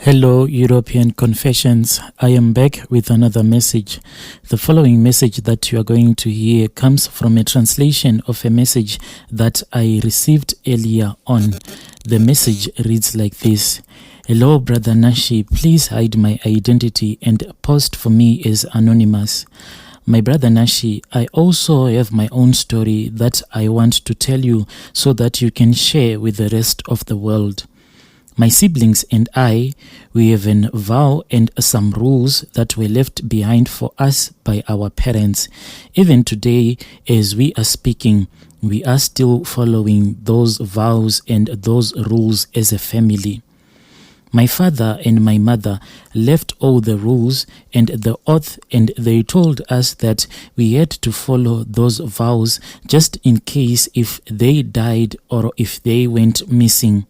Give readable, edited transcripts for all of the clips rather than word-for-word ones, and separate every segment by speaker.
Speaker 1: Hello, European Confessions. I am back with another message. The following message that you are going to hear comes from a translation of a message that I received earlier on. The message reads like this. Hello, Brother Nashi. Please hide my identity and post for me as anonymous. My brother Nashi, I also have my own story that I want to tell you so that you can share with the rest of the world. My siblings and I, we have a vow and some rules that were left behind for us by our parents. Even today, as we are speaking, we are still following those vows and those rules as a family. My father and my mother left all the rules and the oath, and they told us that we had to follow those vows just in case if they died or if they went missing.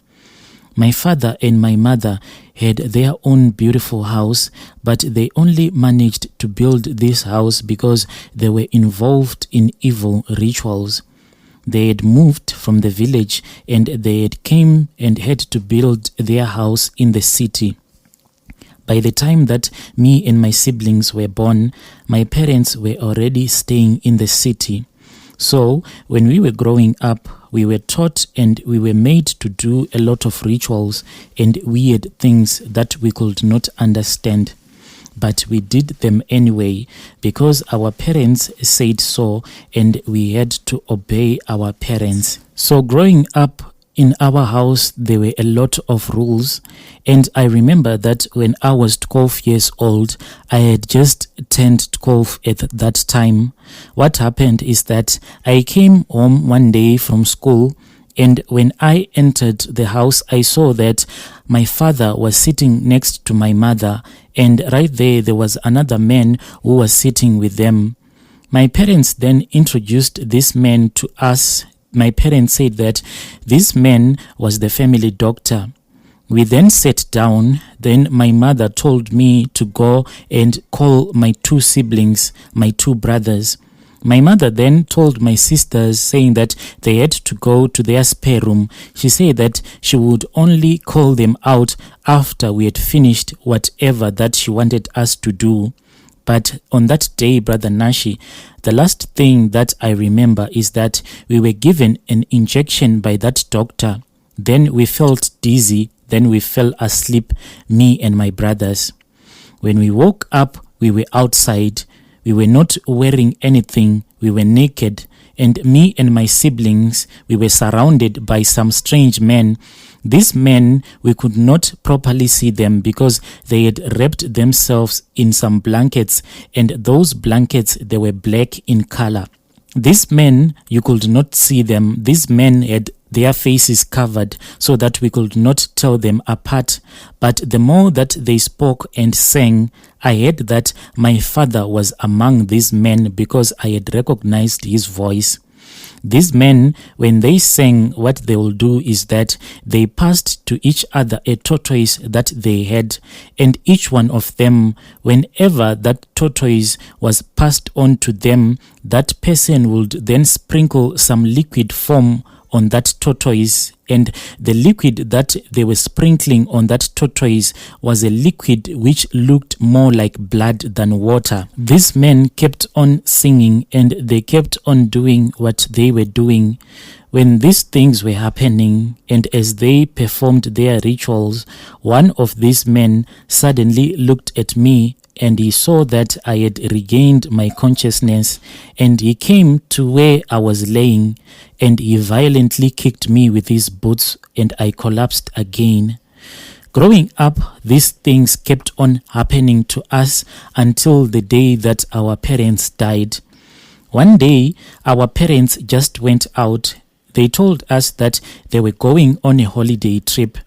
Speaker 1: My father and my mother had their own beautiful house, but they only managed to build this house because they were involved in evil rituals. They had moved from the village and they had came and had to build their house in the city. By the time that me and my siblings were born, my parents were already staying in the city. So when we were growing up, we were taught and we were made to do a lot of rituals and weird things that we could not understand. But we did them anyway because our parents said so and we had to obey our parents. So growing up in our house, there were a lot of rules, and I remember that when I was 12 years old, I had just turned 12 at that time. What happened is that I came home one day from school, and when I entered the house, I saw that my father was sitting next to my mother, and right there was another man who was sitting with them. My parents then introduced this man to us. My parents said that this man was the family doctor. We then sat down. Then my mother told me to go and call my two siblings, my two brothers. My mother then told my sisters, saying that they had to go to their spare room. She said that she would only call them out after we had finished whatever that she wanted us to do. But on that day, Brother Nashi, the last thing that I remember is that we were given an injection by that doctor. Then we felt dizzy. Then we fell asleep, me and my brothers. When we woke up, we were outside. We were not wearing anything. We were naked. And me and my siblings, we were surrounded by some strange men. These men, we could not properly see them because they had wrapped themselves in some blankets, and those blankets, they were black in color. These men, you could not see them. These men had their faces covered so that we could not tell them apart. But the more that they spoke and sang, I heard that my father was among these men because I had recognized his voice. These men, when they sang, what they will do is that they passed to each other a tortoise that they had, and each one of them, whenever that tortoise was passed on to them, that person would then sprinkle some liquid form on that tortoise, and the liquid that they were sprinkling on that tortoise was a liquid which looked more like blood than water. These men kept on singing and they kept on doing what they were doing. When these things were happening and as they performed their rituals, one of these men suddenly looked at me and he saw that I had regained my consciousness, and he came to where I was laying and he violently kicked me with his boots and I collapsed again. Growing up, these things kept on happening to us until the day that our parents died. One day, our parents just went out. They told us that they were going on a holiday trip.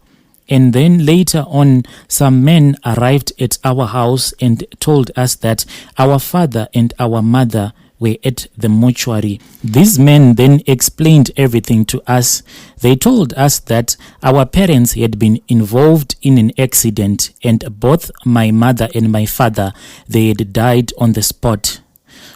Speaker 1: And then later on, some men arrived at our house and told us that our father and our mother were at the mortuary. These men then explained everything to us. They told us that our parents had been involved in an accident and both my mother and my father, they had died on the spot.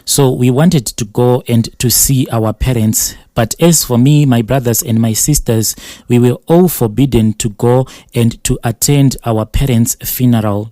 Speaker 1: So we wanted to go and to see our parents. But as for me, my brothers and my sisters, we were all forbidden to go and to attend our parents' funeral.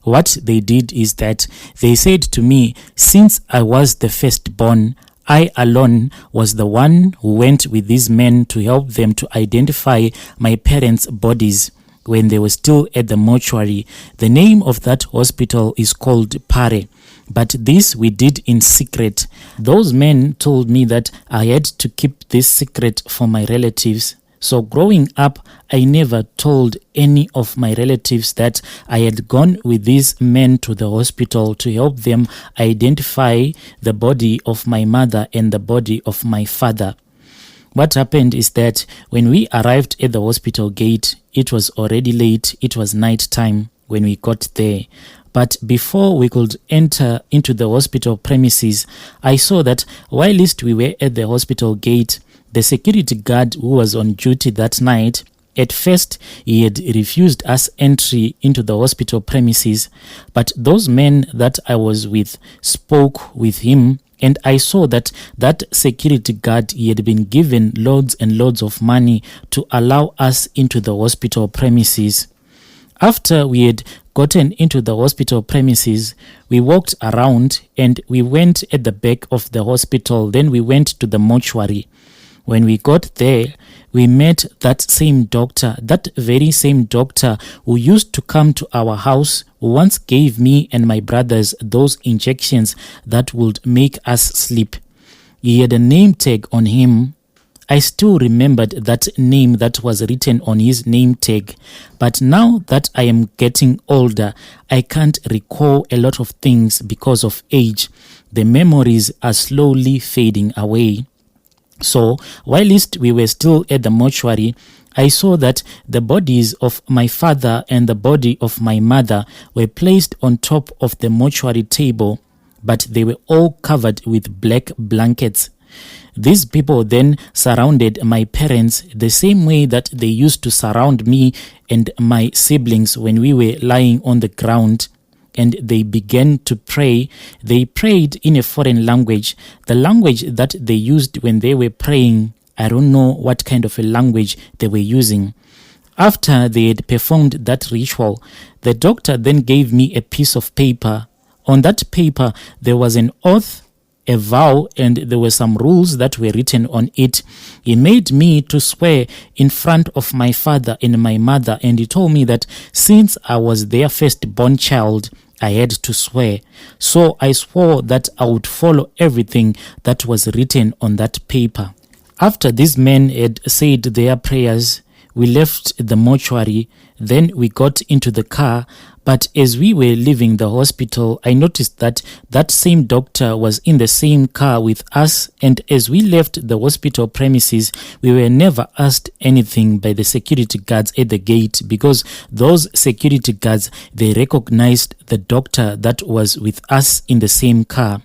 Speaker 1: What they did is that they said to me, since I was the firstborn, I alone was the one who went with these men to help them to identify my parents' bodies when they were still at the mortuary. The name of that hospital is called Pare. But this we did in secret. Those men told me that I had to keep this secret for my relatives. So growing up, I never told any of my relatives that I had gone with these men to the hospital to help them identify the body of my mother and the body of my father. What happened is that when we arrived at the hospital gate, it was already late. It was night time when we got there. But before we could enter into the hospital premises, I saw that whilst we were at the hospital gate, the security guard who was on duty that night, at first he had refused us entry into the hospital premises, but those men that I was with spoke with him, and I saw that that security guard, he had been given loads and loads of money to allow us into the hospital premises. After we had gotten into the hospital premises, we walked around and we went at the back of the hospital. Then we went to the mortuary. When we got there, we met that same doctor, that very same doctor who used to come to our house, who once gave me and my brothers those injections that would make us sleep. He had a name tag on him. I still remembered that name that was written on his name tag. But now that I am getting older, I can't recall a lot of things because of age. The memories are slowly fading away. So, whilst we were still at the mortuary, I saw that the bodies of my father and the body of my mother were placed on top of the mortuary table, but they were all covered with black blankets. These people then surrounded my parents the same way that they used to surround me and my siblings when we were lying on the ground. And they began to pray. They prayed in a foreign language, the language that they used when they were praying. I don't know what kind of a language they were using. After they had performed that ritual, the doctor then gave me a piece of paper. On that paper, there was an oath, a vow, and there were some rules that were written on it. He made me to swear in front of my father and my mother, and he told me that since I was their firstborn child, I had to swear. So I swore that I would follow everything that was written on that paper. After these men had said their prayers, we left the mortuary. Then we got into the car. But as we were leaving the hospital, I noticed that that same doctor was in the same car with us. And as we left the hospital premises, we were never asked anything by the security guards at the gate, because those security guards, they recognized the doctor that was with us in the same car.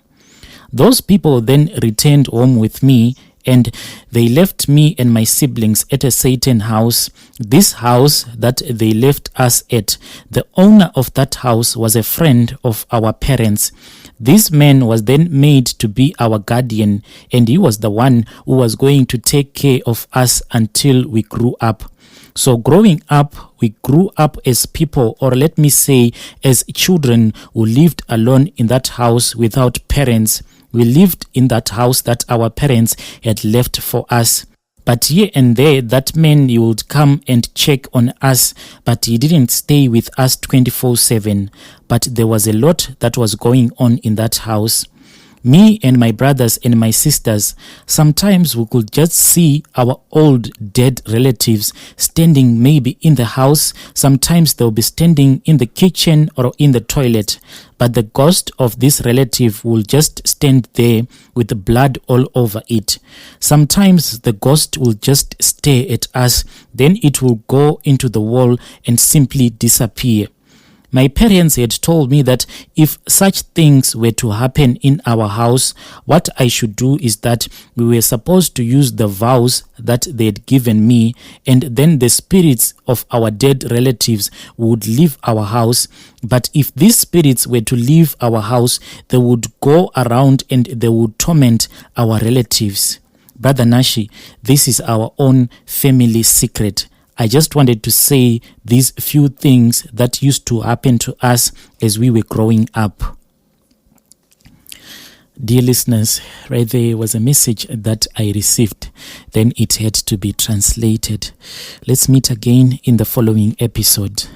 Speaker 1: Those people then returned home with me, and they left me and my siblings at a Satan house. This house that they left us at, the owner of that house was a friend of our parents. This man was then made to be our guardian, and he was the one who was going to take care of us until we grew up. So growing up, we grew up as people, or let me say as children who lived alone in that house without parents. We lived in that house that our parents had left for us. But here and there, that man, he would come and check on us, but he didn't stay with us 24/7. But there was a lot that was going on in that house. Me and my brothers and my sisters, sometimes we could just see our old dead relatives standing maybe in the house. Sometimes they'll be standing in the kitchen or in the toilet. But the ghost of this relative will just stand there with the blood all over it. Sometimes the ghost will just stare at us. Then it will go into the wall and simply disappear. My parents had told me that if such things were to happen in our house, what I should do is that we were supposed to use the vows that they had given me, and then the spirits of our dead relatives would leave our house. But if these spirits were to leave our house, they would go around and they would torment our relatives. Brother Nashi, this is our own family secret. I just wanted to say these few things that used to happen to us as we were growing up. Dear listeners, right there was a message that I received. Then it had to be translated. Let's meet again in the following episode.